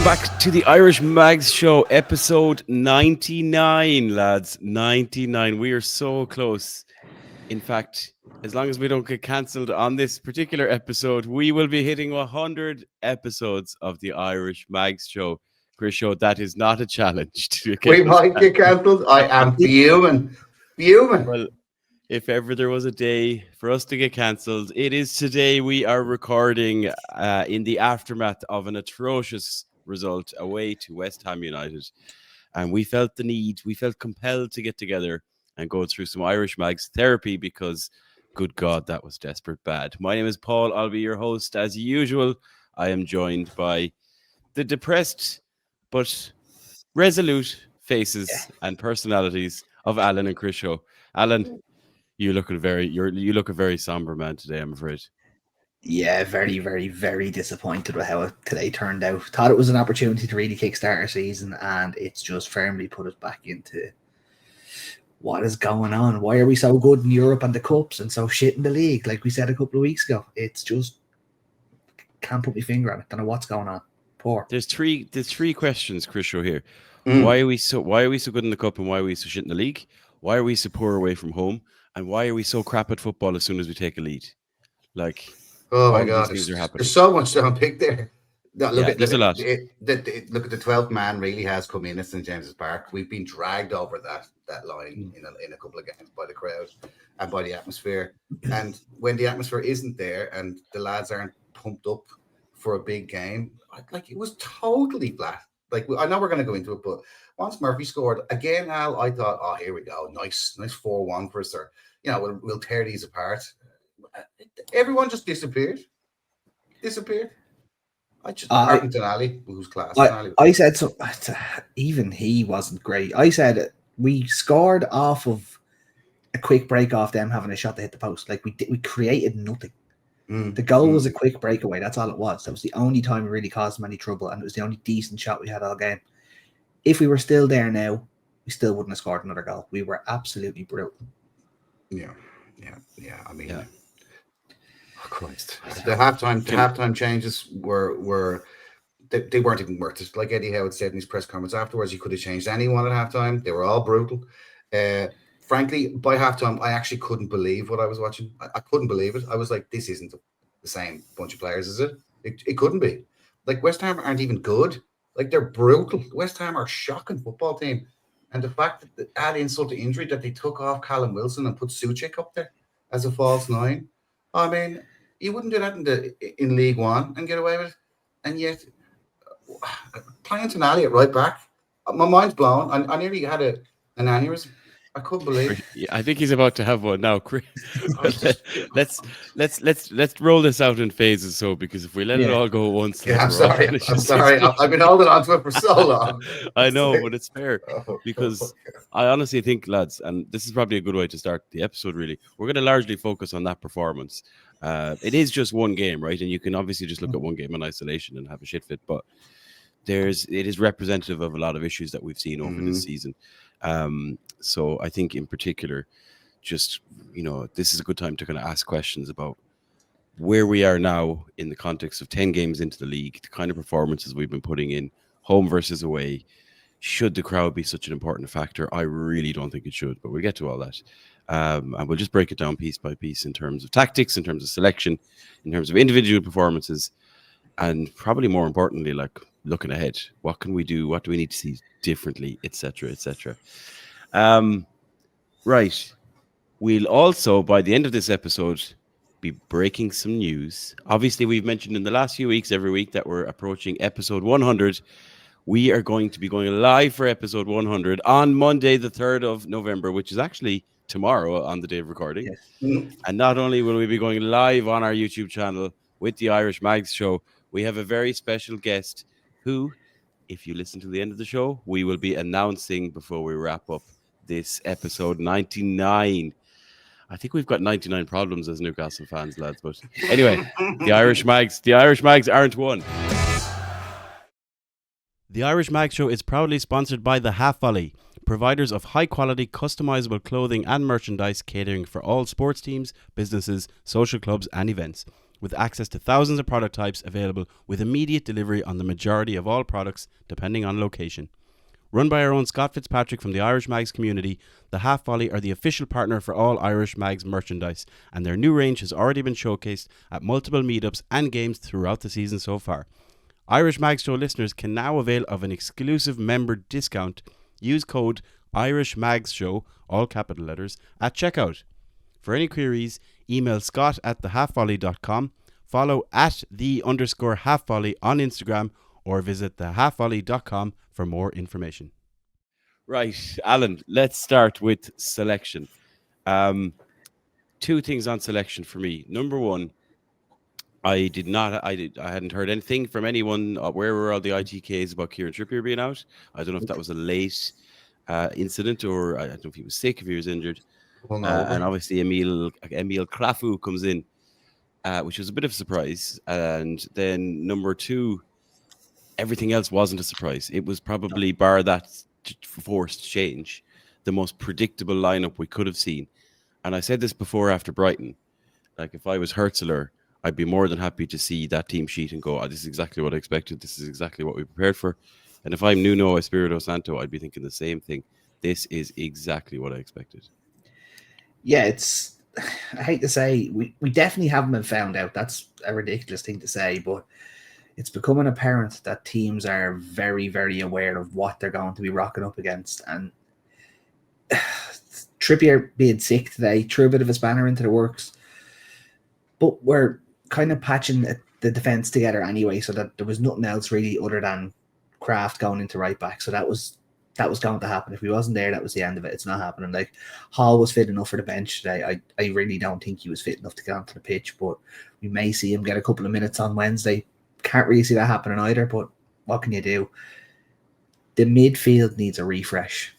Welcome back to the Irish Mags Show, episode 99, lads. 99. We are so close. In fact, as long as we don't get cancelled on this particular episode, we will be hitting 100 episodes of the Irish Mags Show. Chris Show, that is not a challenge. We might get cancelled. I am fuming. Well, if ever there was a day for us to get cancelled, it is today. We are recording in the aftermath of an atrocious result away to West Ham United. And we felt compelled to get together and go through some Irish Mags therapy because, good God, that was desperate bad. My name is Paul. I'll be your host as usual. I am joined by the depressed but resolute faces and personalities of Alan and Chris Show. Alan, you look a very somber man today, I'm afraid. Yeah, very, very, very disappointed with how today turned out. Thought it was an opportunity to really kickstart our season, and it's just firmly put us back into what is going on. Why are we so good in Europe and the cups and so shit in the league? Like we said a couple of weeks ago, it's just can't put my finger on it. Don't know what's going on. Poor. There's three questions, Chris Show here. Why are we so good in the cup and why are we so shit in the league? Why are we so poor away from home? And why are we so crap at football as soon as we take a lead? Like, oh my God, there's so much to unpick there. There's a lot. Look at the 12th man really has come in at St James's Park. We've been dragged over that line in a couple of games by the crowd and by the atmosphere. And when the atmosphere isn't there and the lads aren't pumped up for a big game, like it was totally flat. Like I know we're going to go into it, but once Murphy scored again, Al, I thought, oh, here we go, nice 4-1 for us. Or we'll tear these apart. Everyone just disappeared. I just apart from Ali, who's class. I said so. Even he wasn't great. I said we scored off of a quick break off them having a shot to hit the post. Like we created nothing. The goal was a quick breakaway. That's all it was. That was the only time we really caused them any trouble, and it was the only decent shot we had all game. If we were still there now, we still wouldn't have scored another goal. We were absolutely brutal. Yeah. I mean, oh Christ, the halftime changes were they weren't even worth it. Like Eddie Howard said in his press conference afterwards, you could have changed anyone at halftime. They were all brutal. Frankly, by halftime, I actually couldn't believe what I was watching. I couldn't believe it. I was like, this isn't the same bunch of players, is it? It couldn't be. Like, West Ham aren't even good. Like, they're brutal. West Ham are a shocking football team. And the fact that add insult to injury that they took off Callum Wilson and put Suchek up there as a false nine. I mean, you wouldn't do that in League One and get away with it. And yet, playing Tonali at right back, my mind's blown. I nearly had an aneurysm. I couldn't believe it. I think he's about to have one now, Chris. let's roll this out in phases, because if we let it all go at once, I'm sorry. I've been holding on to it for so long. I know, but it's fair because I honestly think, lads, and this is probably a good way to start the episode. Really, we're going to largely focus on that performance. It is just one game, right? And you can obviously just look at one game in isolation and have a shit fit, but it is representative of a lot of issues that we've seen over this season. So I think in particular, just, this is a good time to kind of ask questions about where we are now in the context of 10 games into the league, the kind of performances we've been putting in, home versus away. Should the crowd be such an important factor? I really don't think it should, but we'll get to all that. And we'll just break it down piece by piece in terms of tactics, in terms of selection, in terms of individual performances, and probably more importantly, like looking ahead. What can we do? What do we need to see differently, etc., etc. Right. We'll also, by the end of this episode, be breaking some news. Obviously, we've mentioned in the last few weeks, every week, that we're approaching episode 100. We are going to be going live for episode 100 on Monday, the 3rd of November, which is actually tomorrow on the day of recording. Yes. And not only will we be going live on our YouTube channel with the Irish Mags Show, we have a very special guest who, if you listen to the end of the show, we will be announcing before we wrap up this episode 99. I think we've got 99 problems as Newcastle fans, lads. But anyway, the Irish Mags aren't one. The Irish Mag Show is proudly sponsored by The Half Volley, providers of high-quality, customizable clothing and merchandise catering for all sports teams, businesses, social clubs and events. with access to thousands of product types available with immediate delivery on the majority of all products, depending on location. Run by our own Scott Fitzpatrick from the Irish Mags community, the Half Volley are the official partner for all Irish Mags merchandise, and their new range has already been showcased at multiple meetups and games throughout the season so far. Irish Mags Show listeners can now avail of an exclusive member discount. Use code IrishMagsShow, all capital letters, at checkout. For any queries, email scott@thehalfvolley.com, follow @the_halfvolley on Instagram, or visit thehalfvolley.com for more information. Right, Alan, let's start with selection. Two things on selection for me. Number one, I hadn't heard anything from anyone. Where were all the ITKs about Kieran Trippier being out? I don't know if that was a late incident, or I don't know if he was sick, if he was injured. Well, no, and obviously Emil Crafu comes in, which was a bit of a surprise. And then number two, everything else wasn't a surprise. It was probably, bar that forced change, the most predictable lineup we could have seen. And I said this before after Brighton. Like, if I was Hertzler, I'd be more than happy to see that team sheet and go, oh, this is exactly what I expected. This is exactly what we prepared for. And if I'm Nuno Espirito Santo, I'd be thinking the same thing. This is exactly what I expected. Yeah, I hate to say, we definitely haven't been found out. That's a ridiculous thing to say, but it's becoming apparent that teams are very, very aware of what they're going to be rocking up against. And Trippier being sick today threw a bit of a spanner into the works. But we're kind of patching the defence together anyway, so that there was nothing else really other than Kraft going into right back. So that was going to happen. If he wasn't there, that was the end of it. It's not happening. Like, Hall was fit enough for the bench today. I really don't think he was fit enough to get onto the pitch, but we may see him get a couple of minutes on Wednesday. Can't really see that happening either, but what can you do? The midfield needs a refresh.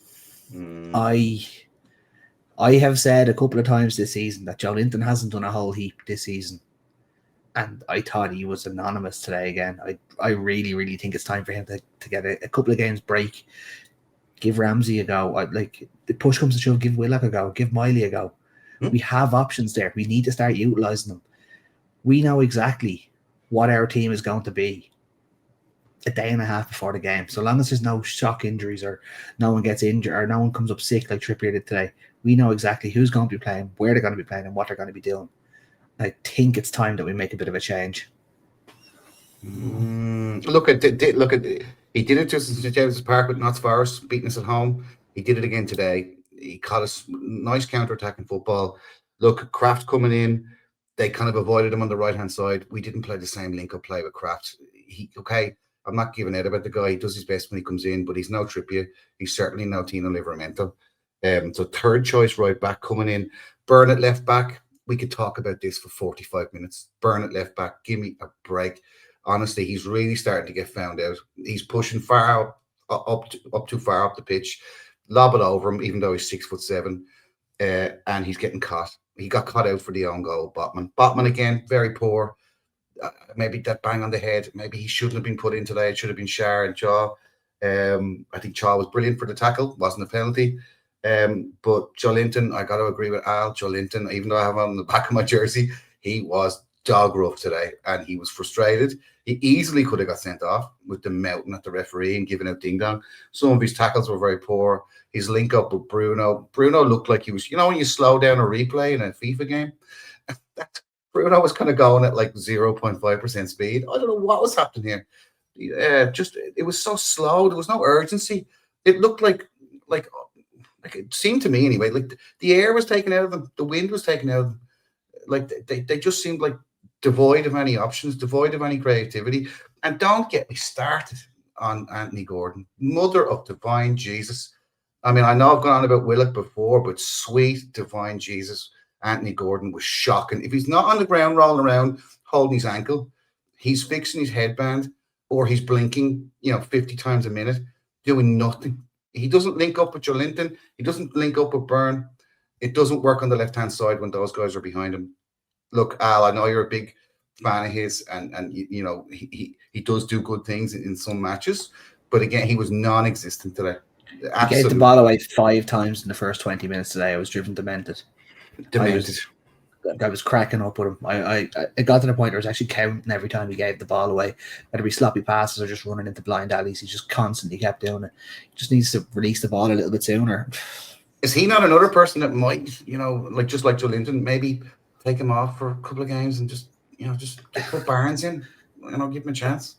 I have said a couple of times this season that Joe Linton hasn't done a whole heap this season, and I thought he was anonymous today again. I really, really think it's time for him to get a couple of games break. Give Ramsey a go. Like, the push comes to shove, give Willock a go. Give Miley a go. We have options there. We need to start utilising them. We know exactly what our team is going to be a day and a half before the game. So long as there's no shock injuries or no one gets injured or no one comes up sick like Trippier did today, we know exactly who's going to be playing, where they're going to be playing, and what they're going to be doing. I think it's time that we make a bit of a change. Look at he did it just in St James's Park with Notts Forest, beating us at home. He did it again today. He caught us nice counter-attacking football. Look, Kraft coming in, they kind of avoided him on the right-hand side. We didn't play the same link-up play with Kraft. I'm not giving out about the guy. He does his best when he comes in, but he's no Trippier. He's certainly no Tino Livramento. So third choice right back coming in. Burnett left back. We could talk about this for 45 minutes. Burnett left back. Give me a break. Honestly, he's really starting to get found out. He's pushing far up too far up the pitch. Lob it over him, even though he's 6'7", and he's getting caught. He got caught out for the own goal. Botman again, very poor. Maybe that bang on the head. Maybe he shouldn't have been put in today. It should have been Shar and Shaw. I think Shaw was brilliant for the tackle. Wasn't a penalty. But Joe Linton, I got to agree with Al. Joe Linton, even though I have him on the back of my jersey, he was dog rough today, and he was frustrated. He easily could have got sent off with the mountain at the referee and giving out ding dong. Some of his tackles were very poor. His link up with Bruno looked like he was, when you slow down a replay in a FIFA game, Bruno was kind of going at like 0.5% speed. I don't know what was happening here. It was so slow. There was no urgency. It looked like it seemed to me anyway, like the air was taken out of them. The wind was taken out of them. Like they just seemed like devoid of any options, devoid of any creativity. And don't get me started on Anthony Gordon. Mother of divine Jesus. I mean, I know I've gone on about Willock before, but sweet divine Jesus, Anthony Gordon was shocking. If he's not on the ground rolling around holding his ankle, he's fixing his headband or he's blinking, 50 times a minute, doing nothing. He doesn't link up with Joe Linton. He doesn't link up with Byrne. It doesn't work on the left-hand side when those guys are behind him. Look, Al, I know you're a big fan of his, and he does do good things in some matches, but again, he was non-existent today. He gave the ball away 5 times in the first 20 minutes today. I was driven demented. I was cracking up with him. It got to the point where I was actually counting every time he gave the ball away, whether it be sloppy passes or just running into blind alleys. He just constantly kept doing it. He just needs to release the ball a little bit sooner. Is he not another person that might, like just like Joe Linton, maybe take him off for a couple of games and just put Barnes in, give him a chance?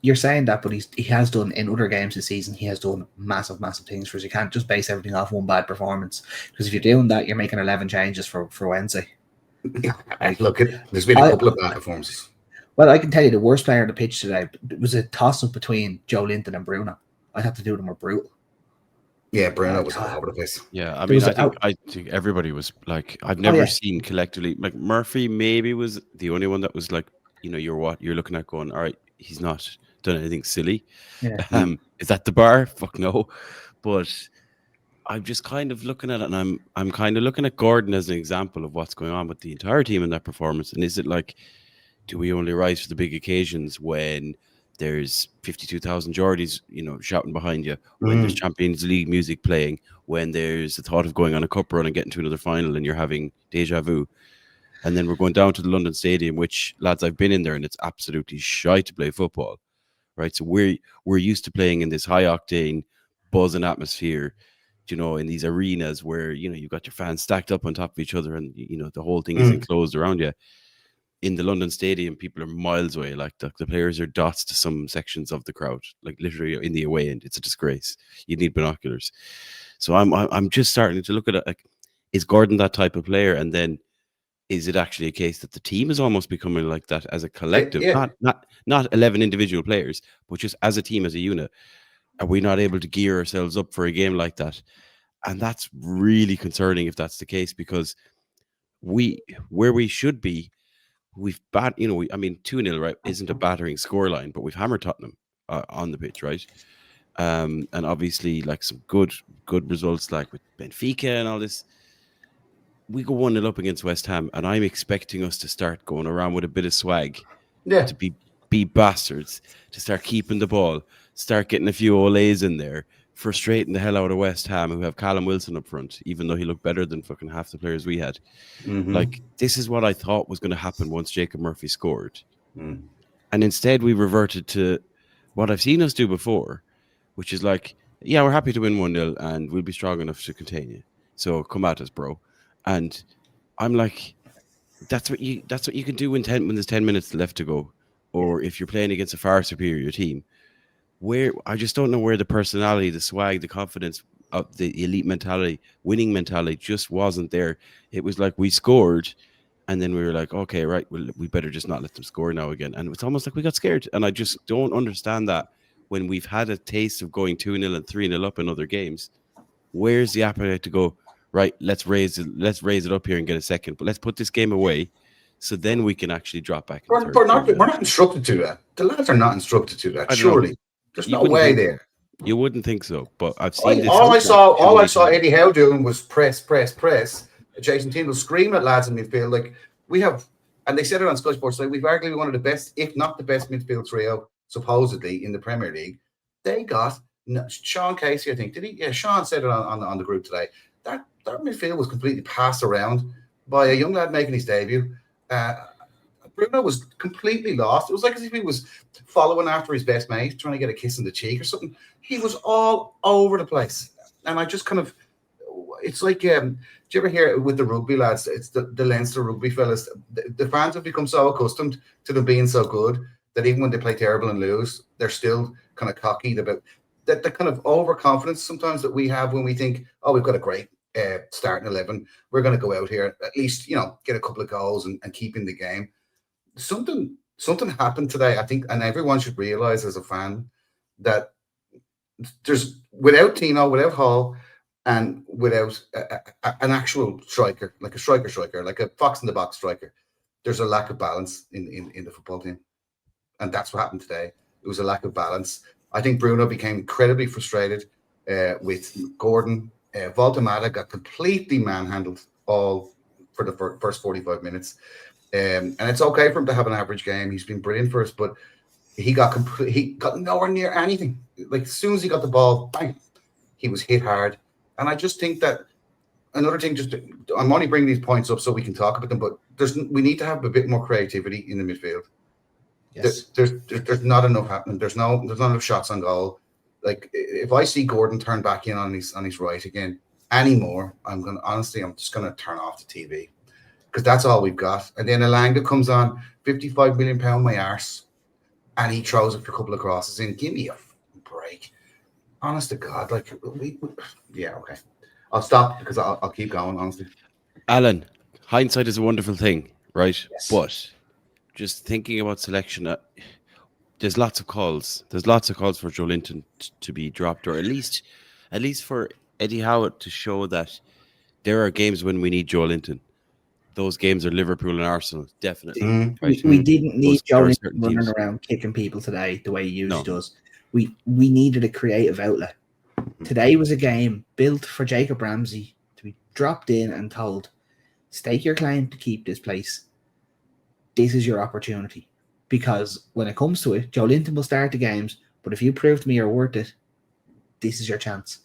You're saying that, but he has done in other games this season. He has done massive things for us. You can't just base everything off one bad performance, because if you're doing that, you're making 11 changes for Wednesday. Yeah, look, there's been a couple of bad performances. Well, I can tell you the worst player on the pitch today was a toss-up between Joe Linton and Bruno. I had to do them were brutal. Yeah, Bruno was all over the place. Yeah, I mean, I think everybody was like, I've never seen collectively, like Murphy maybe was the only one that was like, you're looking at going, all right, he's not done anything silly. Yeah. Is that the bar? Fuck no. But I'm just kind of looking at it, and I'm kind of looking at Gordon as an example of what's going on with the entire team in that performance. And is it like, do we only rise for the big occasions when there's 52,000 Geordies, shouting behind you, when there's Champions League music playing, when there's the thought of going on a cup run and getting to another final and you're having deja vu? And then we're going down to the London Stadium, which, lads, I've been in there and it's absolutely shite to play football, right? So we're used to playing in this high octane, buzzing atmosphere, in these arenas where, you've got your fans stacked up on top of each other and, the whole thing is enclosed around you. In the London Stadium, people are miles away. Like the players are dots to some sections of the crowd, like literally in the away end. It's a disgrace. You need binoculars. So I'm just starting to look at it. Like, is Gordon that type of player? And then is it actually a case that the team is almost becoming like that as a collective? Yeah. Not 11 individual players, but just as a team, as a unit. Are we not able to gear ourselves up for a game like that? And that's really concerning if that's the case, because where we should be, we've 2-0, right, isn't a battering scoreline, but we've hammered Tottenham on the pitch, right? And obviously, like, some good results, like with Benfica and all this. We go 1-0 up against West Ham, and I'm expecting us to start going around with a bit of swag, to be bastards, to start keeping the ball, start getting a few Olays in there, frustrating the hell out of West Ham, who have Callum Wilson up front, even though he looked better than fucking half the players we had. Like, this is what I thought was going to happen once Jacob Murphy scored. And instead we reverted to what I've seen us do before, which is like, yeah, we're happy to win 1-0 and we'll be strong enough to contain you. So come at us, bro. And I'm like, that's what you can do when there's 10 minutes left to go. Or if you're playing against a far superior team. Where I just don't know where the personality, the swag, the confidence, the elite mentality, winning mentality just wasn't there. It was like we scored, and then we were like, okay, right, well, we better just not let them score now again. And it's almost like we got scared. And I just don't understand that when we've had a taste of going 2-0 and 3-0 up in other games. Where's the appetite to go, right, let's raise it up here and get a second, but let's put this game away, so then we can actually drop back. We're not instructed to do that. The lads are not instructed to do that. Surely. There's no way there. You wouldn't think so, but I've seen this. All I saw Eddie Howe doing was press. Jason Tindall screaming at lads in midfield. Like, we have, and they said it on Sky Sports, like, we've arguably one of the best, if not the best, midfield trio supposedly in the Premier League. They got Sean Casey, I think. Did he? Yeah, Sean said it on the group today. That midfield was completely passed around by a young lad making his debut. Bruno was completely lost. It was like as if he was following after his best mate, trying to get a kiss in the cheek or something. He was all over the place. And I just kind of, it's like, do you ever hear it with the rugby lads? It's the Leinster rugby fellas. The fans have become so accustomed to them being so good that even when they play terrible and lose, they're still kind of cocky about that. The kind of overconfidence sometimes that we have when we think, oh, we've got a great starting 11. We're going to go out here, at least, get a couple of goals and keep in the game. Something happened today, I think, and everyone should realize as a fan that there's, without Tino, without Hall, and without an actual striker, like a striker, like a fox in the box striker, there's a lack of balance in the football team. And that's what happened today. It was a lack of balance. I think Bruno became incredibly frustrated with Gordon. Voltemata got completely manhandled all for the first 45 minutes. And it's okay for him to have an average game. He's been brilliant for us, but he got nowhere near anything. Like, as soon as he got the ball, bang, he was hit hard. And I just think that another thing, I'm only bringing these points up so we can talk about them, but we need to have a bit more creativity in the midfield. Yes. There's not enough happening. There's not enough shots on goal. Like, if I see Gordon turn back in on his right again anymore, I'm just gonna turn off the TV, because that's all we've got. And then Elanga comes on, £55 million my arse, and he throws a couple of crosses in. Give me a break. Honest to God, like yeah, okay. I'll stop because I'll keep going, honestly. Alan, hindsight is a wonderful thing, right? Yes. But just thinking about selection, there's lots of calls. There's lots of calls for Joe Linton to be dropped, or at least for Eddie Howe to show that there are games when we need Joe Linton. Those games are Liverpool and Arsenal, definitely. Right? We didn't need Joe Linton running around kicking people today the way he usually does. We needed a creative outlet. Today was a game built for Jacob Ramsey to be dropped in and told, stake your claim to keep this place. This is your opportunity. Because when it comes to it, Joe Linton will start the games, but if you prove to me you're worth it, this is your chance.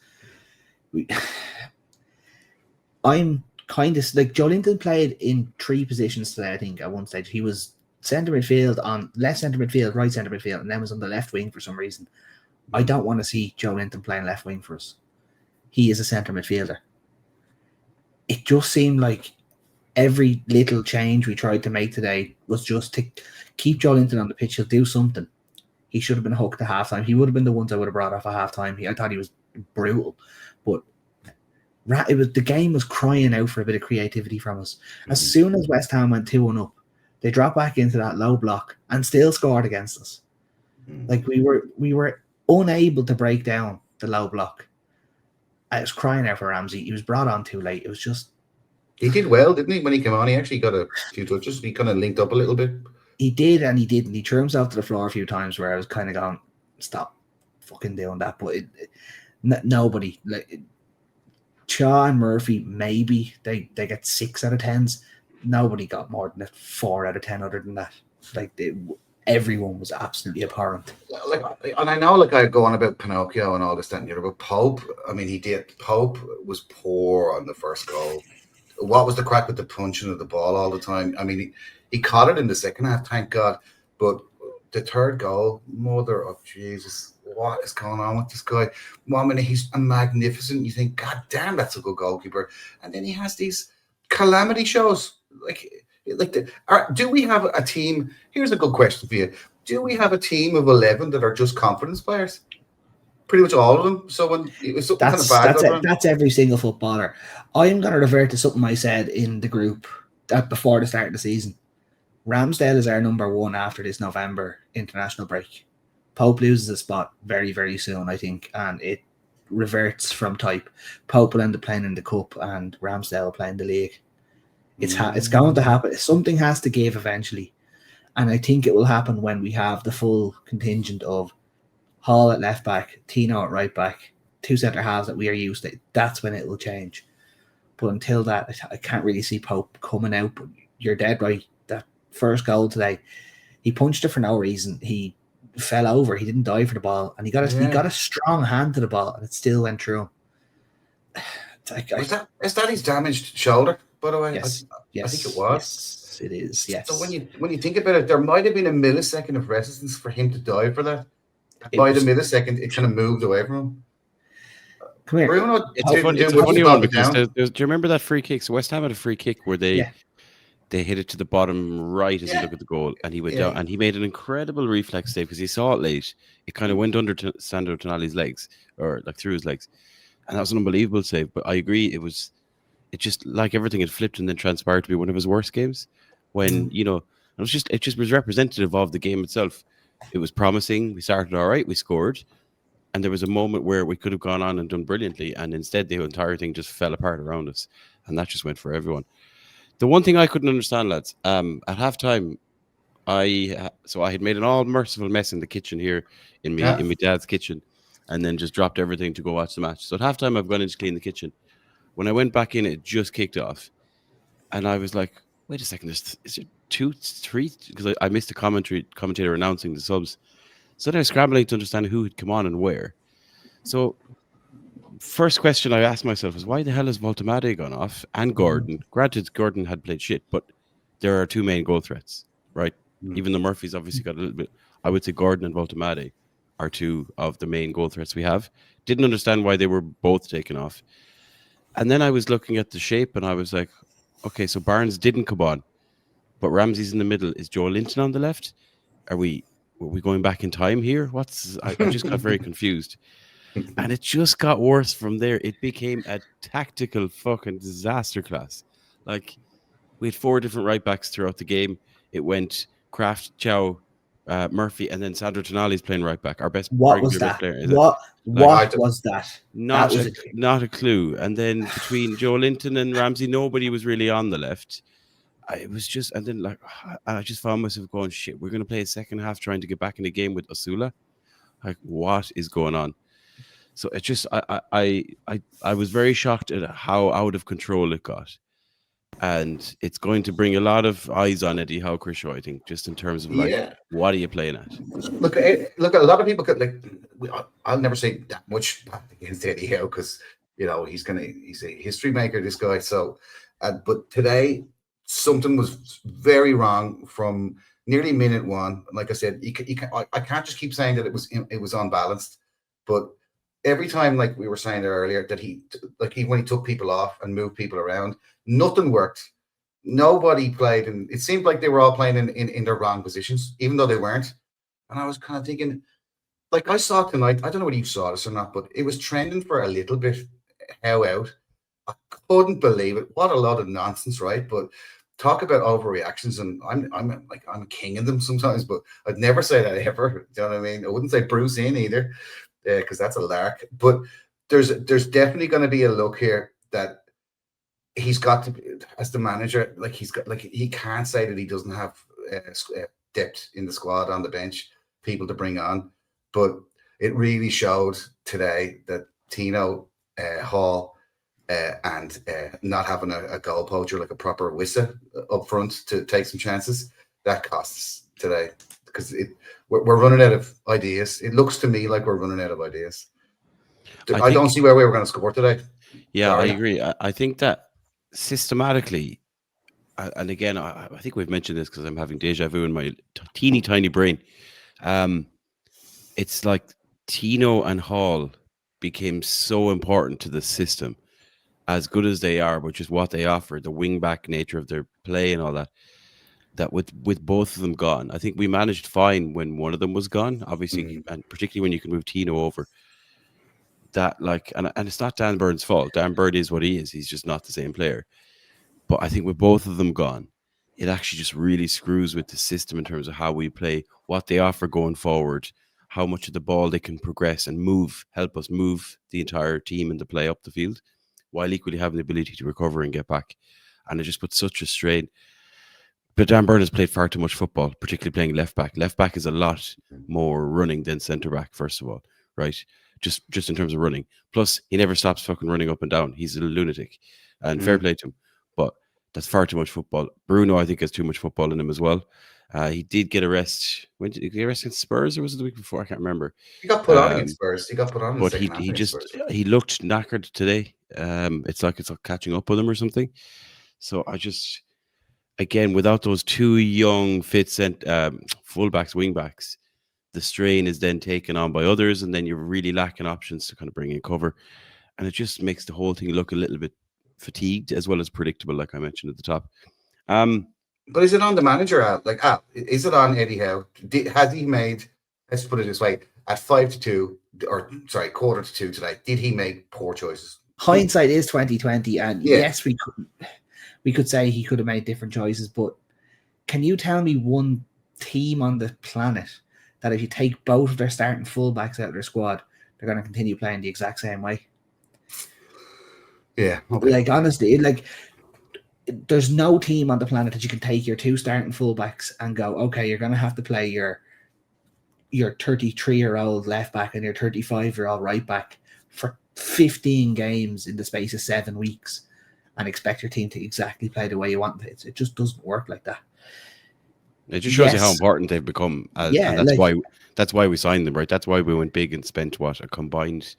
I'm kind of like, Joe Linton played in 3 positions today, I think, at one stage. He was centre midfield, on left centre midfield, right centre midfield, and then was on the left wing for some reason. I don't want to see Joe Linton playing left wing for us. He is a centre midfielder. It just seemed like every little change we tried to make today was just to keep Joe Linton on the pitch. He'll do something. He should have been hooked at halftime. He would have been the ones I would have brought off at halftime. I thought he was brutal, but the game was crying out for a bit of creativity from us. As soon as West Ham went 2-1 up, they dropped back into that low block and still scored against us. Like, we were unable to break down the low block. I was crying out for Ramsey. He was brought on too late. It was just... He did well, didn't he? When he came on, he actually got a few touches. He kind of linked up a little bit. He did, and he didn't. He threw himself to the floor a few times where I was kind of going, stop fucking doing that. But nobody... like Shaw and Murphy, maybe they get 6 out of 10s. Nobody got more than a 4 out of 10 other than that. Like, everyone was absolutely abhorrent. Like, and I know, like, I go on about Pinocchio and all this, that, and the other, but Pope, I mean, Pope was poor on the first goal. What was the crack with the punching of the ball all the time? I mean, he caught it in the second half, thank God. But the third goal, mother of Jesus, what is going on with this guy? 1 minute he's a magnificent. You think, God damn, that's a good goalkeeper. And then he has these calamity shows. Do we have a team? Here's a good question for you. Do we have a team of 11 that are just confidence players? Pretty much all of them. So when that's every single footballer. I'm going to revert to something I said in the group before the start of the season. Ramsdale is our number 1 after this November international break. Pope loses a spot very, very soon, I think, and it reverts from type. Pope will end up playing in the cup, and Ramsdale will play in the league. It's going to happen. Something has to give eventually, and I think it will happen when we have the full contingent of Hall at left back, Tino at right back, 2 centre halves that we are used to. That's when it will change. But until that, I can't really see Pope coming out. But you're dead right. That first goal today, he punched it for no reason. He fell over. He didn't dive for the ball, and he got a strong hand to the ball, and it still went through him. Is that his damaged shoulder? By the way, yes, I think it was. Yes, it is. Yes. So when you think about it, there might have been a millisecond of resistance for him to dive for that. By the millisecond, it kind of moved away from him. Come here. Bruno, it's a funny one because do you remember that free kick? So West Ham had a free kick where they hit it to the bottom right as you look at the goal, and he went down, and he made an incredible reflex save because he saw it late. It kind of went under Sandro Tonali's legs, or like through his legs, and that was an unbelievable save. But I agree, it just like everything had flipped and then transpired to be one of his worst games. When it just was representative of the game itself. It was promising. We started all right. We scored. And there was a moment where we could have gone on and done brilliantly. And instead, the entire thing just fell apart around us. And that just went for everyone. The one thing I couldn't understand, lads, at halftime, I had made an all-merciful mess in the kitchen here, in my dad's kitchen, and then just dropped everything to go watch the match. So at halftime, I've gone in to clean the kitchen. When I went back in, it just kicked off. And I was like, wait a second, is there 2, 3? Because I missed the commentator announcing the subs. So then I was scrambling to understand who had come on and where. So first question I asked myself was, why the hell has Voltemade gone off? And Gordon. Granted, Gordon had played shit, but there are two main goal threats, right? Even though Murphy's obviously got a little bit, I would say Gordon and Voltemade are two of the main goal threats we have. Didn't understand why they were both taken off. And then I was looking at the shape and I was like, okay, so Barnes didn't come on, but Ramsey's in the middle. Is Joe Linton on the left? Were we going back in time here? I just got very confused. And it just got worse from there. It became a tactical fucking disaster class. Like, we had 4 different right backs throughout the game. It went Kraft, Chow, Murphy, and then Sandro Tonali's playing right back. Our best. What was that? Player, what was that? Not a clue. And then between Joe Linton and Ramsey, nobody was really on the left. It was just, and then like I just found myself going, shit, we're going to play a second half trying to get back in the game with Osula. Like, what is going on? So it just, I was very shocked at how out of control it got. And it's going to bring a lot of eyes on Eddie Howe, Chris Shaw, I think, just in terms of like, what are you playing at? Look, a lot of people could like. I'll never say that much against Eddie Howe because he's a history maker, this guy. So, but today something was very wrong from nearly minute one. Like I said, I can't just keep saying that it was unbalanced, but every time, like we were saying there earlier, that when he took people off and moved people around, nothing worked. Nobody played, and it seemed like they were all playing in their wrong positions, even though they weren't. And I was kind of thinking, like I saw tonight, I don't know whether you saw this or not, but it was trending for a little bit. How out? I couldn't believe it. What a lot of nonsense, right? But talk about overreactions, and I'm king of them sometimes, but I'd never say that ever. Do you know what I mean? I wouldn't say Bruce in either, because that's a lark. But there's definitely going to be a look here that he's got to, as the manager, like he can't say that he doesn't have depth in the squad on the bench, people to bring on. But it really showed today that Tino, Hall, and not having a goal poacher like a proper Wissa up front to take some chances, that costs us today because we're running out of ideas. It looks to me like we're running out of ideas. I don't see where we were going to score today. Yeah, I agree. I think that systematically, and again, I think we've mentioned this because I'm having deja vu in my teeny tiny brain. It's like Tino and Hall became so important to the system, as good as they are, which is what they offer, the wing back nature of their play and all that. That with both of them gone, I think we managed fine when one of them was gone, obviously, and particularly when you can move Tino over. That and it's not Dan Byrne's fault. Dan Byrne is what he is. He's just not the same player. But I think with both of them gone, it actually just really screws with the system in terms of how we play, what they offer going forward, how much of the ball they can progress and help us move the entire team and the play up the field, while equally having the ability to recover and get back. And it just puts such a strain. But Dan Byrne has played far too much football, particularly playing left back. Left back is a lot more running than centre back, first of all, right? Just in terms of running. Plus, he never stops fucking running up and down. He's a lunatic. And fair play to him. But that's far too much football. Bruno, I think, has too much football in him as well. He did get arrested. When did he get arrested against Spurs, or was it the week before? I can't remember. He got put on against Spurs. He got put on. But he looked knackered today. It's like catching up with him or something. So I just, again, without those two young, fit fullbacks, wingbacks, the strain is then taken on by others, and then you're really lacking options to kind of bring in cover. And it just makes the whole thing look a little bit fatigued as well as predictable, like I mentioned at the top. But is it on the manager? Is it on Eddie Howe? Has he made, let's put it this way, at 5-2, or sorry, 1:45 today, did he make poor choices? Hindsight is 2020, and yes, we could say he could have made different choices, but can you tell me one team on the planet that if you take both of their starting fullbacks out of their squad, they're going to continue playing the exact same way? Yeah. Okay. Like, honestly, like, there's no team on the planet that you can take your two starting fullbacks and go, okay, you're going to have to play your 33-year-old left back and your 35-year-old right back for 15 games in the space of 7 weeks and expect your team to exactly play the way you want it. It just doesn't work like that. It just shows you how important they've become. And that's why we signed them, right? That's why we went big and spent a combined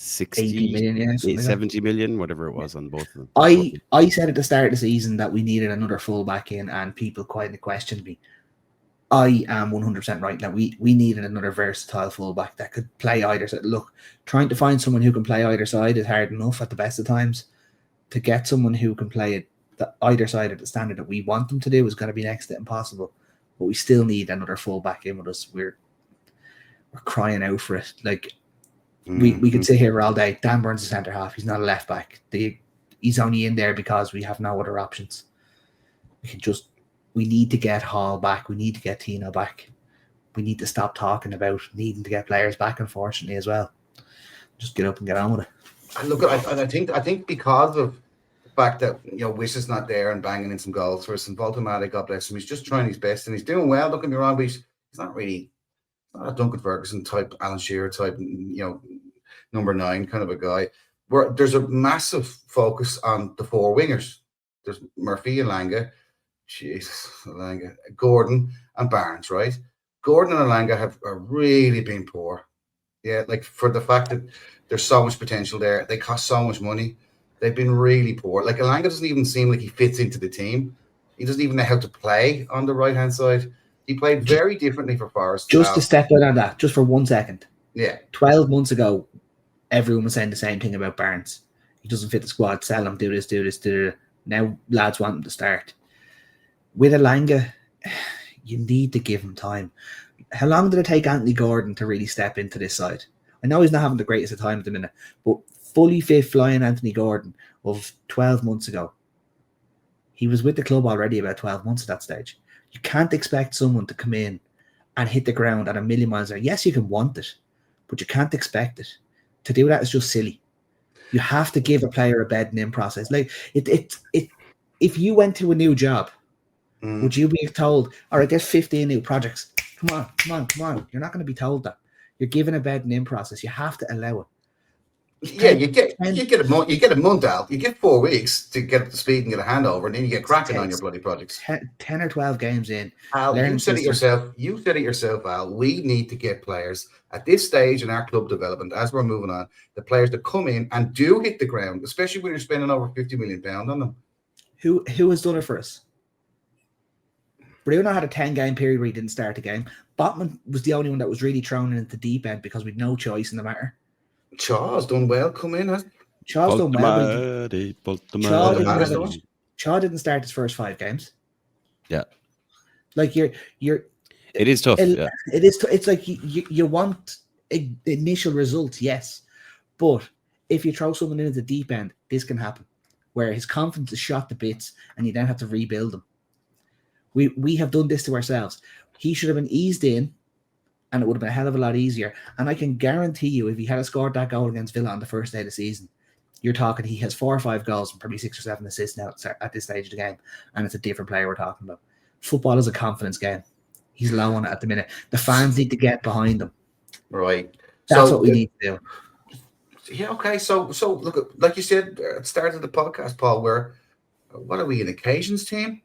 80 million, yeah, something like that. 70 million, whatever it was on both of them. I said at the start of the season that we needed another fullback in, and people quietly questioned me. I am 100% right now. We needed another versatile fullback that could play either side. Look, trying to find someone who can play either side is hard enough at the best of times. To get someone who can play either side at the standard that we want them to do is going to be next to impossible. But we still need another fullback in with us. We're crying out for it. Like, we could sit here all day. Dan Burns is centre half. He's not a left back. He's only in there because we have no other options. We need to get Hall back. We need to get Tino back. We need to stop talking about needing to get players back, unfortunately, as well. Just get up and get on with it. And look, I think because of the fact that, you know, Wish is not there and banging in some goals for us, and Voltamata, God bless him, he's just trying his best and he's doing well. Don't get me wrong, but he's not a Duncan Ferguson type, Alan Shearer type, you know, number 9 kind of a guy. Where there's a massive focus on the 4 wingers. There's Murphy and Langa. Jesus, Alanga, Gordon and Barnes, right? Gordon and Alanga have really been poor. Yeah, like, for the fact that there's so much potential there. They cost so much money. They've been really poor. Like, Alanga doesn't even seem like he fits into the team. He doesn't even know how to play on the right-hand side. He played very differently for Forest. Just to step out on that, just for 1 second. Yeah. 12 months ago, everyone was saying the same thing about Barnes. He doesn't fit the squad. Sell him, do this, do that. Now lads want him to start. With Alanga, you need to give him time. How long did it take Anthony Gordon to really step into this side? I know he's not having the greatest of time at the minute, but fully fit flying Anthony Gordon of 12 months ago, he was with the club already about 12 months at that stage. You can't expect someone to come in and hit the ground at a million miles an hour. Yes, you can want it, but you can't expect it. To do that is just silly. You have to give a player a bedding in process. Like, if you went to a new job, would you be told, all right, there's 15 new projects. Come on. You're not going to be told that. You're given a bedding in process. You have to allow it. Yeah, you get a month out. You get 4 weeks to get up to speed and get a handover, and then you get cracking on your bloody projects. 10 or 12 games in. Al, you said it yourself, Al. We need to get players at this stage in our club development, as we're moving on, the players that come in and do hit the ground, especially when you're spending over £50 million on them. Who has done it for us? Bruno had a 10-game period where he didn't start the game. Botman was the only one that was really thrown into the deep end because we had no choice in the matter. Chaw's done well. Come in, huh? Chaw's done well. Chaw didn't start his first 5 games. Yeah, like you're. It is tough. Yeah. It is. It's like you want initial results, yes, but if you throw someone into the deep end, this can happen, where his confidence is shot to bits, and you then have to rebuild them. We have done this to ourselves. He should have been eased in, and it would have been a hell of a lot easier. And I can guarantee you, if he had scored that goal against Villa on the first day of the season, you're talking he has 4 or 5 goals and probably 6 or 7 assists now at this stage of the game, and it's a different player we're talking about. Football is a confidence game. He's low on it at the minute. The fans need to get behind him. Right. That's what we need to do. Yeah, okay. So look, like you said at the start of the podcast, Paul, what are we, an occasions team?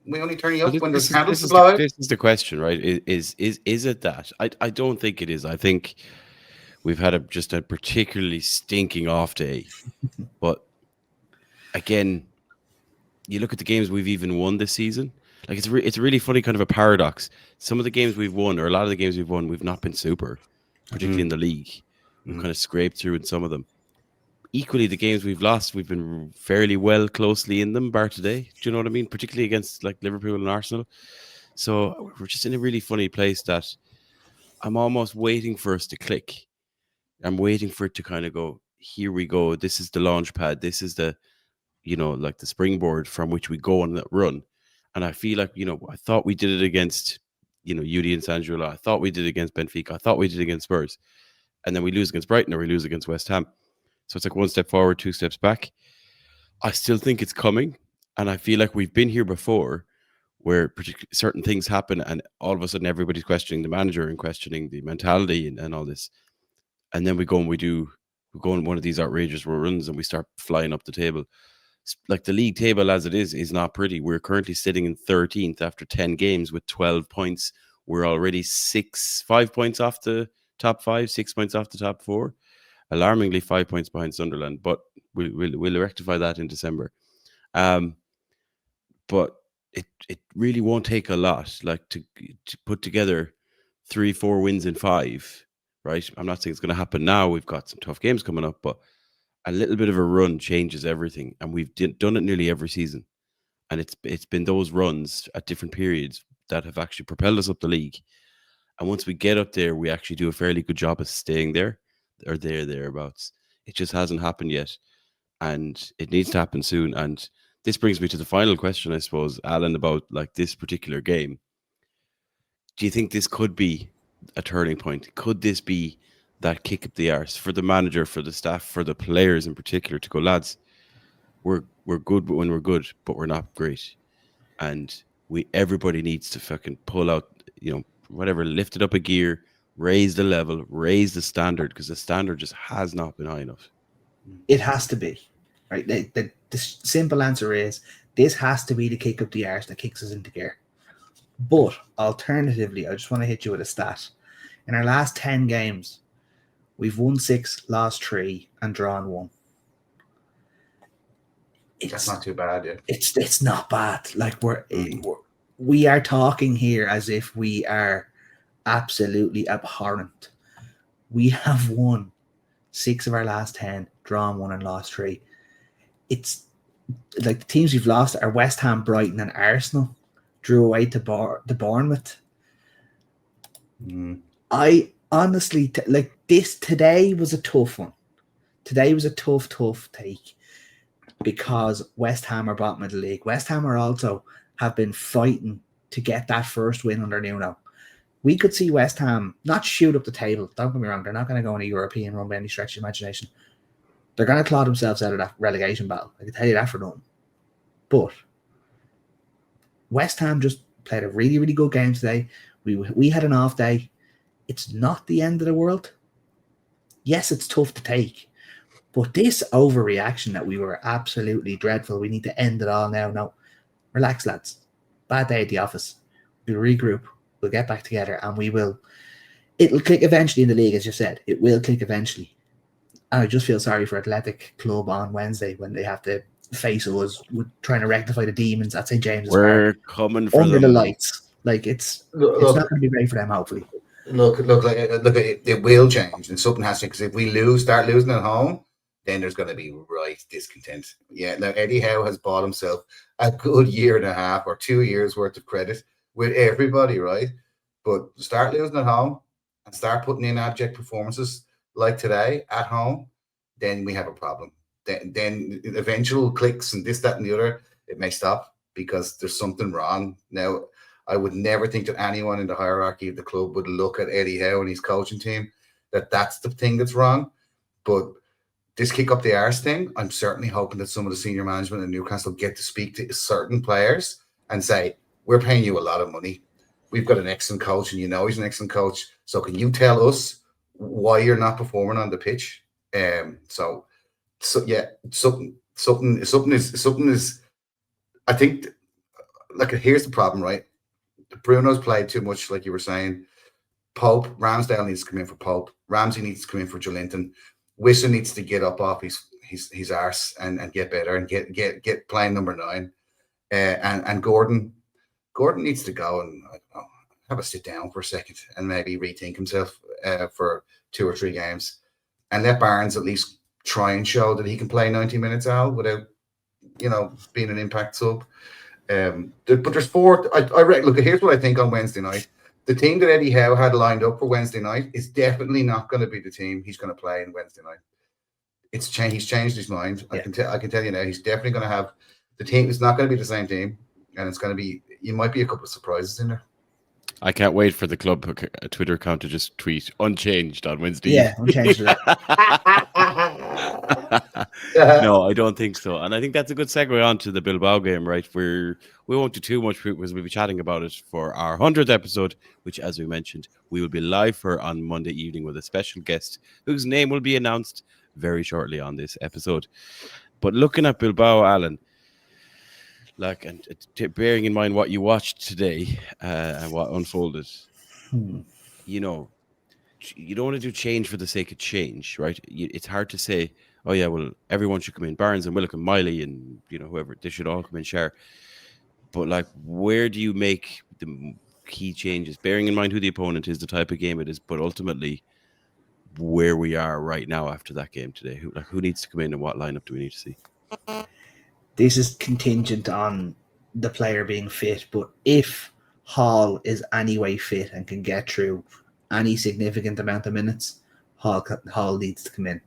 We only turn you up when there's candles to blow out? This is the question, right? Is it that? I don't think it is. I think we've had just a particularly stinking off day. But again, you look at the games we've even won this season. Like, it's a really funny kind of a paradox. Some of the games we've won, or a lot of the games we've won, we've not been super, particularly in the league. We've kind of scraped through in some of them. Equally, the games we've lost, we've been fairly well closely in them, bar today. Do you know what I mean? Particularly against like Liverpool and Arsenal. So we're just in a really funny place that I'm almost waiting for us to click. I'm waiting for it to kind of go, here we go. This is the launch pad. This is the, like the springboard from which we go on that run. And I feel like, I thought we did it against, UD and San Gila. I thought we did it against Benfica. I thought we did it against Spurs. And then we lose against Brighton or we lose against West Ham. So it's like 1 step forward, 2 steps back. I still think it's coming. And I feel like we've been here before where certain things happen and all of a sudden everybody's questioning the manager and questioning the mentality and all this. And then we go on one of these outrageous runs and we start flying up the table. Like the league table as it is not pretty. We're currently sitting in 13th after 10 games with 12 points. We're already 5 points off the top 5, 6 points off the top 4. alarmingly 5 points behind Sunderland, but we'll rectify that in December. But it really won't take a lot, like to put together 3-4 wins in 5, right? I'm not saying it's going to happen now. We've got some tough games coming up, but a little bit of a run changes everything, and we've done it nearly every season. And it's been those runs at different periods that have actually propelled us up the league. And once we get up there, we actually do a fairly good job of staying there or thereabouts. It just hasn't happened yet, and it needs to happen soon. And this brings me to the final question, I suppose, Alan, about like this particular game. Do you think this could be a turning point? Could this be that kick up the arse for the manager, for the staff, for the players in particular, to go, lads, we're good when we're good, but we're not great, and everybody needs to fucking pull out, whatever, lift it up a gear, raise the level, raise the standard, because the standard just has not been high enough. It has to be, right? The simple answer is this has to be the kick up the arse that kicks us into gear. But alternatively, I just want to hit you with a stat. In our last 10 games, we've won 6, lost 3, and drawn 1. That's not too bad. Yeah. It's not bad. Like we are talking here as if we are absolutely abhorrent. We have won 6 of our last 10, drawn 1, and lost 3. It's like the teams we've lost are West Ham, Brighton, and Arsenal. Drew away to Bournemouth. I honestly like this. Today was a tough one. Today was a tough take because West Ham are bottom of the league. West Ham are also have been fighting to get that first win under Nuno. We could see West Ham not shoot up the table. Don't get me wrong; they're not going to go on a European run by any stretch of imagination. They're going to claw themselves out of that relegation battle. I can tell you that for nothing. But West Ham just played a really, really good game today. We had an off day. It's not the end of the world. Yes, it's tough to take. But this overreaction that we were absolutely dreadful, we need to end it all now. No, relax, lads. Bad day at the office. We'll regroup. We'll get back together and it'll click eventually in the league, as you said. It will click eventually. And I just feel sorry for Athletic Club on Wednesday when they have to face us with trying to rectify the demons at St. James's Park. Park. Coming for under them. the lights. Like it's not going to be great for them, hopefully. Look, it will change, and something has to. Because if we start losing at home, then there's going to be right discontent. Yeah, now Eddie Howe has bought himself a good year and a half or 2 years worth of credit with everybody, right? But start losing at home and start putting in abject performances like today at home, then we have a problem. Then eventual clicks and this, that, and the other, it may stop because there's something wrong. Now, I would never think that anyone in the hierarchy of the club would look at Eddie Howe and his coaching team that's the thing that's wrong. But this kick up the arse thing, I'm certainly hoping that some of the senior management in Newcastle get to speak to certain players and say, we're paying you a lot of money. We've got an excellent coach, and he's an excellent coach. So can you tell us why you're not performing on the pitch? So yeah, something is. I think, like, here's the problem, right? Bruno's played too much, like you were saying. Ramsdale needs to come in for Pope. Ramsey needs to come in for Joelinton. Wissa needs to get up off his arse and get better and get playing number 9. And Gordon needs to go and have a sit down for a second and maybe rethink himself for 2 or 3 games, and let Barnes at least try and show that he can play 90 minutes out without, being an impact sub. But there's 4. I reckon. Look, here's what I think on Wednesday night. The team that Eddie Howe had lined up for Wednesday night is definitely not going to be the team he's going to play in Wednesday night. It's changed. He's changed his mind. Yeah. I can tell you now. He's definitely going to have the team. It's not going to be the same team, and it's going to be. You might be a couple of surprises in there. I can't wait for the club Twitter account to just tweet unchanged on Wednesday. Yeah, unchanged. No, I don't think so. And I think that's a good segue on to the Bilbao game, right? We won't do too much because we'll be chatting about it for our 100th episode, which, as we mentioned, we will be live for on Monday evening with a special guest whose name will be announced very shortly on this episode. But looking at Bilbao, Alan, and bearing in mind what you watched today and what unfolded, you don't want to do change for the sake of change, right? It's hard to say, oh yeah, well, everyone should come in. Barnes and Willock and Miley and whoever, they should all come in. Share. But like, where do you make the key changes, bearing in mind who the opponent is, the type of game it is, but ultimately where we are right now after that game today? Who needs to come in and what lineup do we need to see? This is contingent on the player being fit, but if Hall is anyway fit and can get through any significant amount of minutes, Hall needs to come in.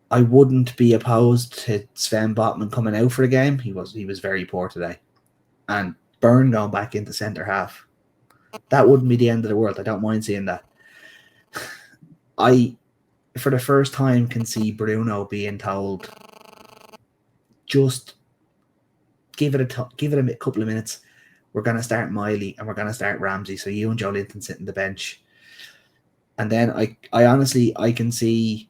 I wouldn't be opposed to Sven Botman coming out for a game. He was very poor today. And Byrne going back into centre half. That wouldn't be the end of the world. I don't mind seeing that. I, for the first time, can see Bruno being told, just give it a couple of minutes. We're going to start Miley and we're going to start Ramsey. So you and Joe Linton sit on the bench. And then I honestly, I can see,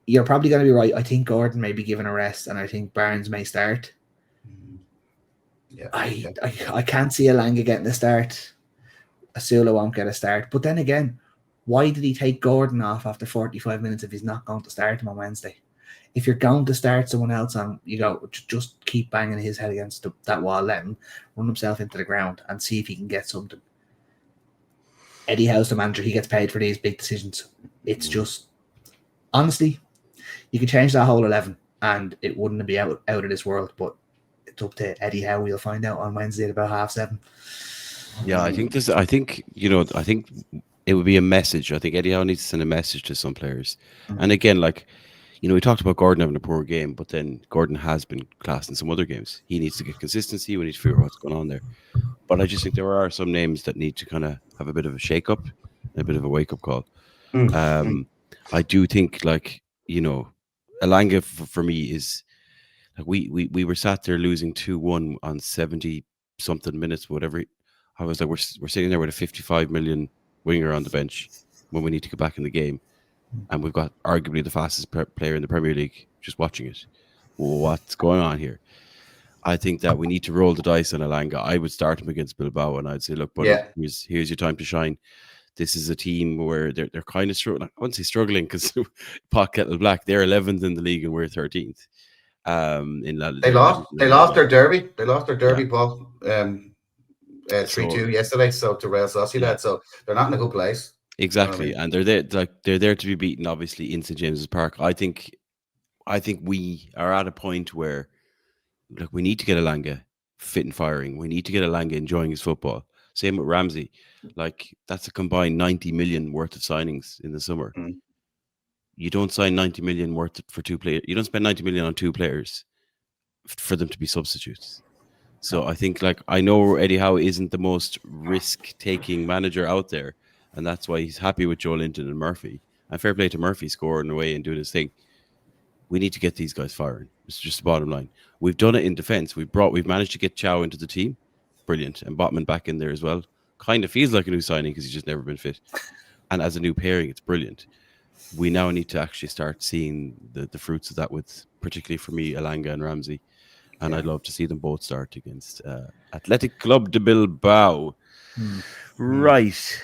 you're probably going to be right. I think Gordon may be given a rest and I think Barnes may start. Yeah, I can't see Alanga getting a start. Asula won't get a start. But then again, why did he take Gordon off after 45 minutes if he's not going to start him on Wednesday? If you're going to start someone else on, just keep banging his head against that wall, let him run himself into the ground and see if he can get something. Eddie Howe's the manager. He gets paid for these big decisions. It's just, honestly, you could change that whole 11 and it wouldn't be out of this world, but it's up to Eddie Howe. We'll find out on Wednesday at about 7:30. Yeah, I think it would be a message. I think Eddie Howe needs to send a message to some players. And again, we talked about Gordon having a poor game, but then Gordon has been class in some other games. He needs to get consistency. We need to figure out what's going on there. But I just think there are some names that need to kind of have a bit of a shake-up, a bit of a wake-up call. I do think, Alanga for me is, we were sat there losing 2-1 on 70-something minutes, whatever. I was like, we're sitting there with a 55 million winger on the bench when we need to get back in the game. And we've got arguably the fastest player in the Premier League just watching it. What's going on here? I think that we need to roll the dice on Alanga. I would start him against Bilbao and I'd say, look, buddy, here's your time to shine. This is a team where they're kind of struggling. I wouldn't say struggling because Pot Kettle Black, they're 11th in the league and we're 13th. They lost their derby. They lost their derby, Paul. 3-2 yesterday. So to Real Sociedad. So they're not in a good place. Exactly, and they're there to be beaten. Obviously, in St James's Park. I think we are at a point where, we need to get Alanga fit and firing. We need to get Alanga enjoying his football. Same with Ramsey. That's a combined 90 million worth of signings in the summer. You don't sign 90 million worth for two players. You don't spend 90 million on two players for them to be substitutes. So I think, I know Eddie Howe isn't the most risk-taking manager out there, and that's why he's happy with Joe Linton and Murphy. And fair play to Murphy scoring away and doing his thing. We need to get these guys firing. It's just the bottom line. We've done it in defense. We've managed to get Chow into the team. Brilliant. And Botman back in there as well. Kind of feels like a new signing because he's just never been fit. And as a new pairing, it's brilliant. We now need to actually start seeing the fruits of that with, particularly for me, Alanga and Ramsey. And I'd love to see them both start against Athletic Club de Bilbao. Right.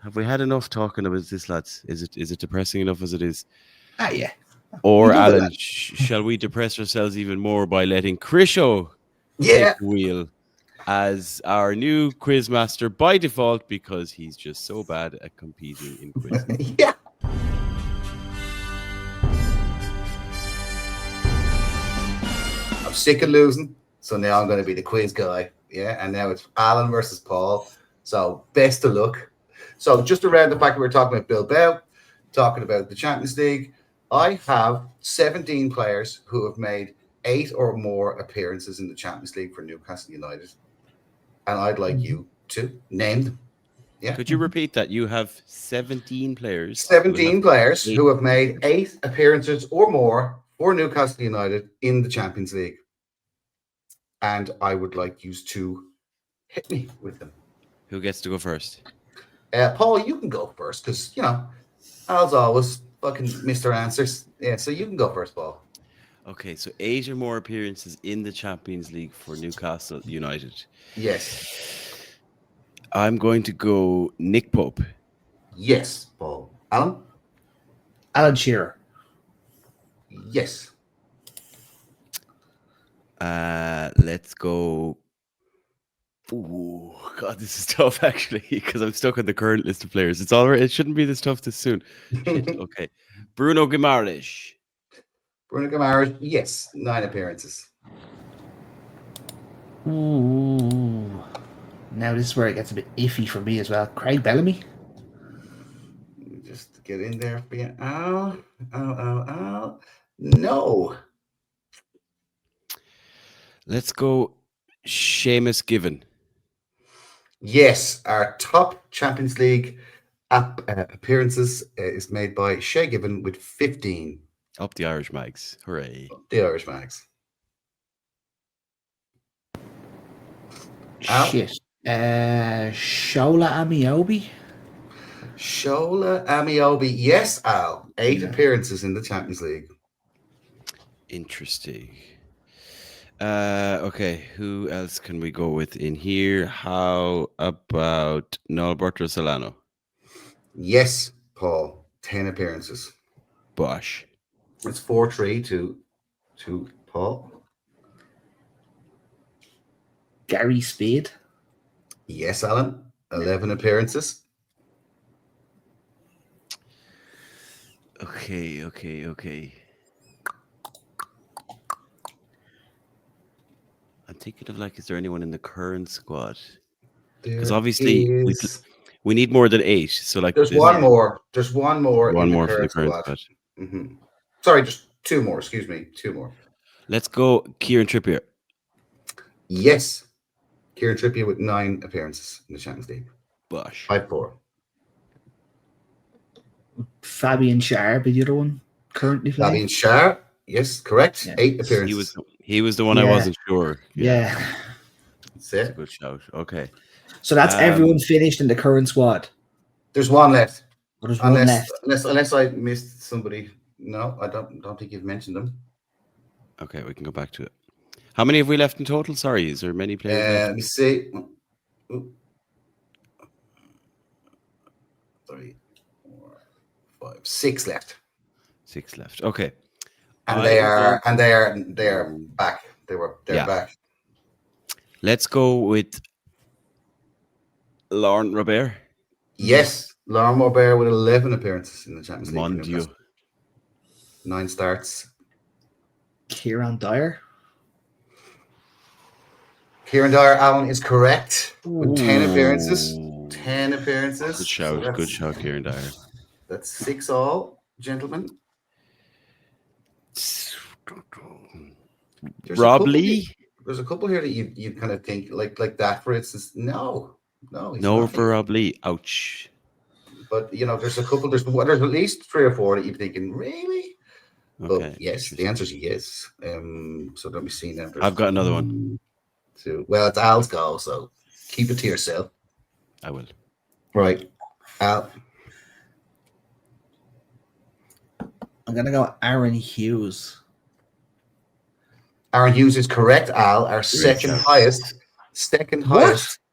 Have we had enough talking about this, lads? Is it depressing enough as it is? Yeah. Or, Alan, shall we depress ourselves even more by letting Krisho take the wheel as our new quizmaster by default because he's just so bad at competing in quizzes? Yeah. I'm sick of losing, so now I'm going to be the quiz guy. Yeah, and now it's Alan versus Paul. So best of luck. So just around the fact that we're talking about Bilbao, talking about the Champions League, I have 17 players who have made 8 or more appearances in the Champions League for Newcastle United. And I'd like you to name them. Yeah. Could you repeat that? You have 17 players. 17 players who have made 8 appearances or more for Newcastle United in the Champions League. And I would like you to hit me with them. Who gets to go first? Paul, you can go first because, as always, fucking Mr. Answers. Yeah, so you can go first, Paul. Okay, so 8 or more appearances in the Champions League for Newcastle United. Yes. I'm going to go Nick Pope. Yes, Paul. Alan? Alan Shearer. Yes. Let's go. Ooh, God, this is tough actually because I'm stuck on the current list of players. It's all right. It shouldn't be this tough this soon. Shit. Okay. Bruno Guimaraes. Bruno Guimaraes, yes, 9 appearances. Ooh. Now this is where it gets a bit iffy for me as well. Craig Bellamy. Just get in there for you. Ow. No. Let's go. Seamus Given. Yes, our top Champions League appearances is made by Shay Given with 15. Up the Irish Mags. Hooray. The Irish Mags. Al? Shit. Shola Amiobi. Shola Amiobi. Yes, Al. 8 appearances in the Champions League. Interesting. Okay, who else can we go with in here? How about Norberto Solano? Yes, Paul. 10 appearances. Bosh. It's 4-3 to Paul. Gary Speed. Yes, Alan. 11 appearances. Okay. I'm thinking of is there anyone in the current squad? Because obviously we need more than 8. So there's one more. There's one more. One in more the for the current current squad. squad. Mm-hmm. Sorry, just 2 more. Excuse me, 2 more. Let's go, Kieran Trippier. Yes, Kieran Trippier with 9 appearances in the Champions League. Bosh. 5-4. Fabian Schär, the other one currently playing. Fabian Schär. Yes, correct. Yeah. 8 appearances. He was the one I wasn't sure. Yeah. That's That's a it. good shout. Okay. So that's everyone finished in the current squad. There's one left. There's one left. Unless I missed somebody. No, I don't think you've mentioned them. Okay, we can go back to it. How many have we left in total? Sorry, is there many players left? Let me see. 3, 4, 5, 6 left. 6 left. Okay. And they are back. They're back. Let's go with Laurent Robert. Yes, Laurent Robert with 11 appearances in the Champions League. Mon Dieu. 9 starts. Kieran Dyer. Kieran Dyer, Alan, is correct with 10 appearances. 10 appearances. Good shout. So Good shout, Kieran Dyer. That's 6 all, gentlemen. Rob Lee. There's a couple here that you kind of think like that, for instance. No, no for Rob Lee. Ouch. But there's a couple. There's at least 3 or 4 that you're thinking, really? Okay. But yes, the answer is yes. So don't be seeing them. I've got another one. Well, it's Al's goal, so keep it to yourself. I will. Right, Al. I'm gonna go Aaron Hughes. Aaron Hughes is correct, Al. Our second highest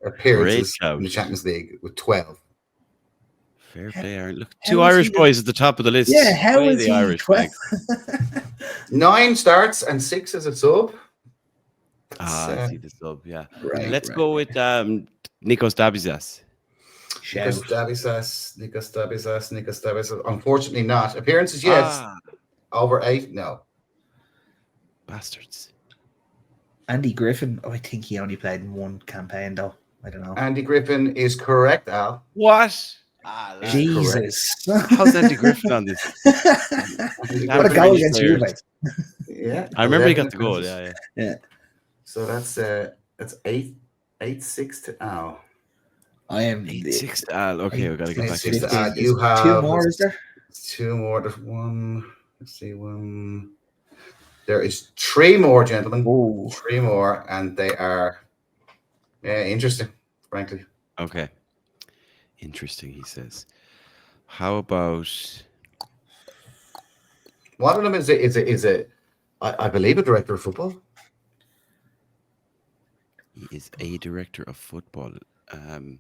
appearances in the Champions League with 12. Fair play, Aaron. Look, 2 Irish boys at the top of the list. Yeah, how is the he Irish 12? 9 starts and 6 as a sub. I see the sub. Yeah. Right, Let's go with Nikos Dabizas. Nikos Dabizas. Unfortunately, not. Appearances, yes. Over 8, no. Bastards. Andy Griffin. Oh, I think he only played in 1 campaign, though. I don't know. Andy Griffin is correct, Al. What? Jesus. How's Andy Griffin on this? What a goal against you, mate. Yeah. I remember he got the goal. Yeah. So that's 8-6 to Al. I am 8-6 to Al. Okay, we got to get back to 8-6 this. to Al. You have 2 more, is there? 2 more. There's 1. Let's see, 1. There is 3 more, gentlemen. Ooh. 3 more, and they are interesting, frankly. Okay. Interesting, he says. How about one of them is I believe a director of football. He is a director of football. And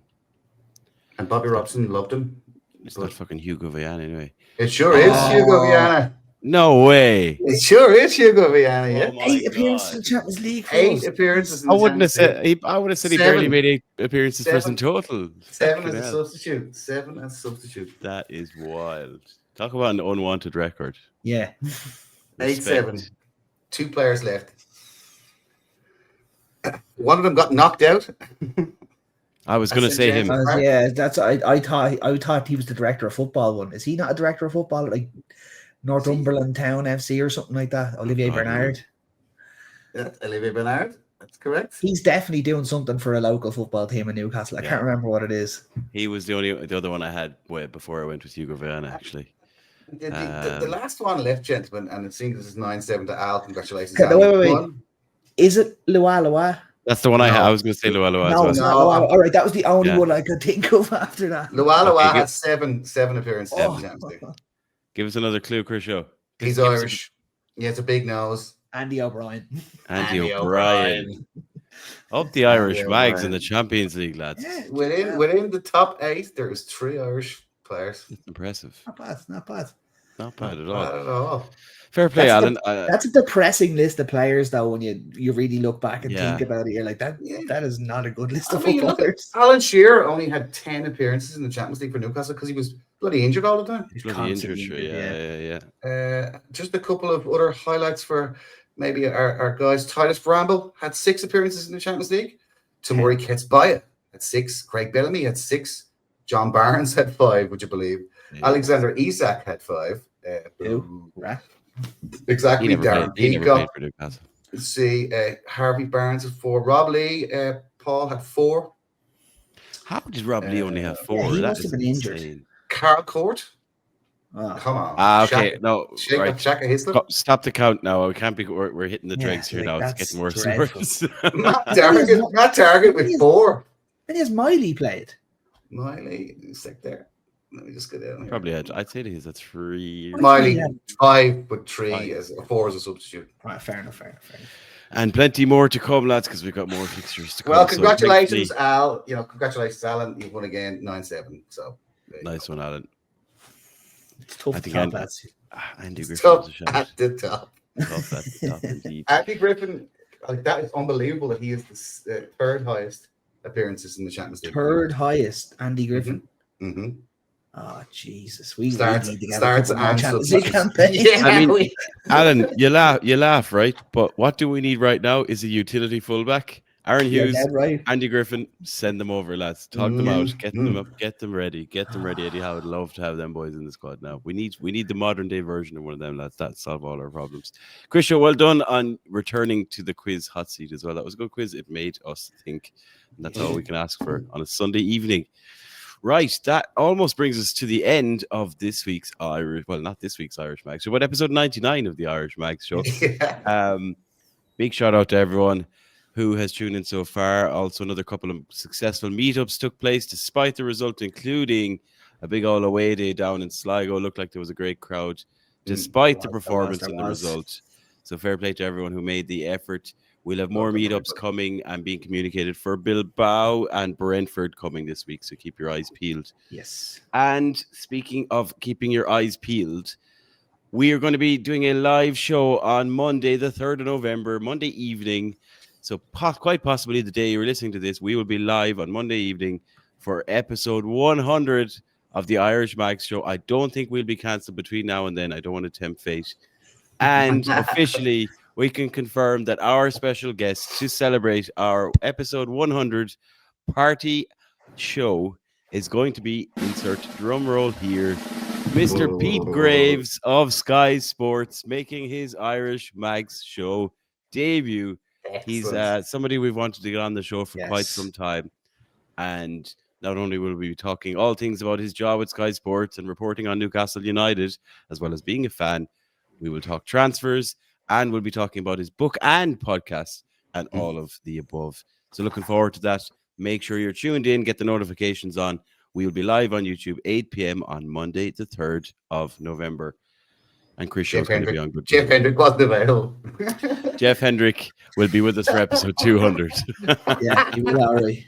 Bobby Robson loved him. It's not fucking Hugo Viana anyway. It sure is Hugo Viana. No way. It sure is Hugo Viana. Yeah. 8 appearances in the Champions League. 8 appearances. In I the wouldn't have Champions League. said. I would have said he barely 7. made 8 appearances for us in 7. total. 7 Fucking as a hell. substitute. 7 as a substitute. That is wild. Talk about an unwanted record. Yeah. 8-7. 2 players left. One of them got knocked out. I was going to say him. Yeah, that's I thought he was the director of football one. Is he not a director of football at like Northumberland Town FC or something like that? Olivier Bernard. Yeah, Olivier Bernard. That's correct. He's definitely doing something for a local football team in Newcastle. I can't remember what it is. He was the other one I had before I went with Hugo Viana, actually. The last one left, gentlemen, and it seems this is 9-7 to Al. Congratulations. Okay, wait. Is it Loa? That's the one I had. I was going to say Loa. No, it's not Loa. All right, that was the only one I could think of after that. Loa has 7 appearances. Give us another clue, Chris Show. He's Irish. He has a big nose. Andy O'Brien. Andy O'Brien. Up the Irish Mags in the Champions League, lads. Yeah, within the top 8, there's 3 Irish players. It's impressive. Not bad at all. Fair Fair play, Alan. That's a depressing list of players, though. When you really look back and think about it, you're like, that is not a good list of footballers. Alan Shearer only had 10 appearances in the Champions League for Newcastle because he was bloody injured all the time. He's bloody injured, yeah. Just a couple of other highlights for maybe our guys. Titus Bramble had 6 appearances in the Champions League. Tamori Ketsbaya had 6. Craig Bellamy had 6. John Barnes had 5, would you believe? Yeah. Alexander Isak had 5. Exactly. Darren Peacock. Let's see. Harvey Barnes had 4. Rob Lee, Paul had 4. How did Rob Lee only have 4? He must have been injured. Carl Court. Come on. Okay. No. Right. Stop the count now. We can't be. We're hitting the dregs here now. It's getting worse and worse. Matt Target with 4. And he has Miley played. Miley, stick there. Let me just go down here. Probably I'd say he's a 3. Miley 5, but 3 as 4 as a substitute. Right, fair enough. And plenty more to come, lads, because we've got more fixtures to come. Well, congratulations, Al. Congratulations, Alan. You've won again, 9-7. So nice one, Alan. It's tough. I think Andy Griffin tough at the top. Tough at the top, indeed. Andy Griffin, that is unbelievable that he is the 3rd highest appearances in the Champions League. 3rd highest, Andy Griffin. Mm-hmm. Oh Jesus! We starts need to get a Champions League campaign. I mean, Alan, you laugh, right? But what do we need right now is a utility fullback. Aaron Hughes, Andy Griffin, send them over, lads. Talk them out, get them up, get them ready. Eddie Howe would love to have them boys in the squad now. We need the modern day version of one of them, lads. That solve all our problems. Christian, well done on returning to the quiz hot seat as well. That was a good quiz. It made us think, and that's all we can ask for on a Sunday evening. Right, that almost brings us to the end of this week's not this week's Irish Mag Show, but episode 99 of the Irish Mag Show. Big shout out to everyone who has tuned in so far. Also, another couple of successful meetups took place despite the result, including a big all away day down in Sligo. Looked like there was a great crowd despite the performance and the result. So fair play to everyone who made the effort. We'll have more meetups coming and being communicated for Bilbao and Brentford coming this week. So keep your eyes peeled. Yes. And speaking of keeping your eyes peeled, we are going to be doing a live show on Monday, the 3rd of November, Monday evening. So quite possibly the day you're listening to this, we will be live on Monday evening for episode 100 of the Irish Mags Show. I don't think we'll be cancelled between now and then. I don't want to tempt fate. And officially, we can confirm that our special guest to celebrate our episode 100 party show is going to be, insert drum roll here, Mr. Pete Graves of Sky Sports, making his Irish Mags Show debut. Excellent. He's somebody we've wanted to get on the show for quite some time. And not only will we be talking all things about his job at Sky Sports and reporting on Newcastle United, as well as being a fan, we will talk transfers, and we'll be talking about his book and podcast and all of the above. So looking forward to that. Make sure you're tuned in, get the notifications on. We'll be live on YouTube 8 p.m. on Monday, the 3rd of November. And Chris Show's going to be on good. Jeff Hendrick wasn't available. Jeff Hendrick will be with us for episode 200. Yeah, he will already.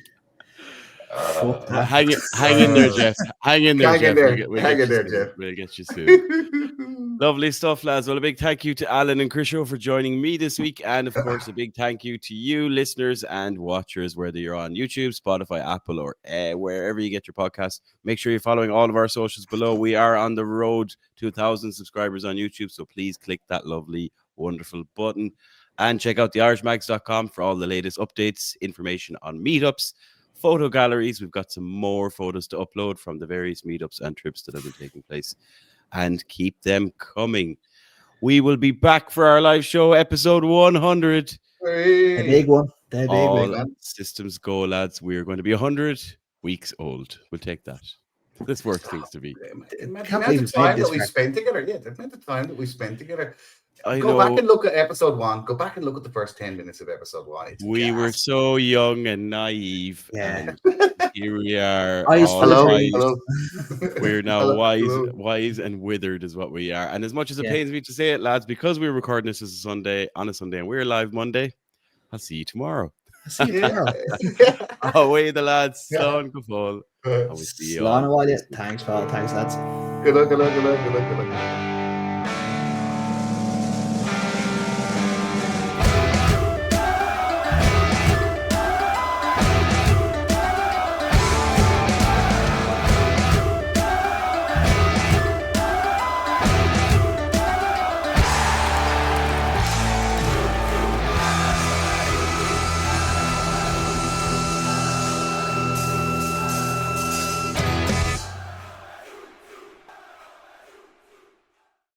Fuck that. Hang in there, Jeff. Hang in there, Hang in Jeff. there. We'll Hang get in you there, soon. Jeff. We'll get you soon. Lovely stuff, lads. Well, a big thank you to Alan and Krisho for joining me this week. And of course, a big thank you to you, listeners and watchers, whether you're on YouTube, Spotify, Apple, or wherever you get your podcast. Make sure you're following all of our socials below. We are on the road to 1,000 subscribers on YouTube. So please click that lovely, wonderful button. And check out theirishmags.com for all the latest updates, information on meetups, photo galleries. We've got some more photos to upload from the various meetups and trips that have been taking place. And keep them coming. We will be back for our live show, episode 100. The big one. The big All one. systems go, lads. We are going to be 100 weeks old. We'll take that. This works things to be. The amount of time that we spent together. Yeah, the amount of time that we spent together. Go back and look at episode 1. Go back and look at the first 10 minutes of episode 1. We were so young and naive. Yeah. And here we are. Hello. We're now wise and withered is what we are. And as much as it pains me to say it, lads, because we're recording this on a Sunday and we're live Monday, I'll see you tomorrow. Away the lads. Slán go fóill. Slán a bhaile. Thanks, Paul. Thanks, lads. Good luck.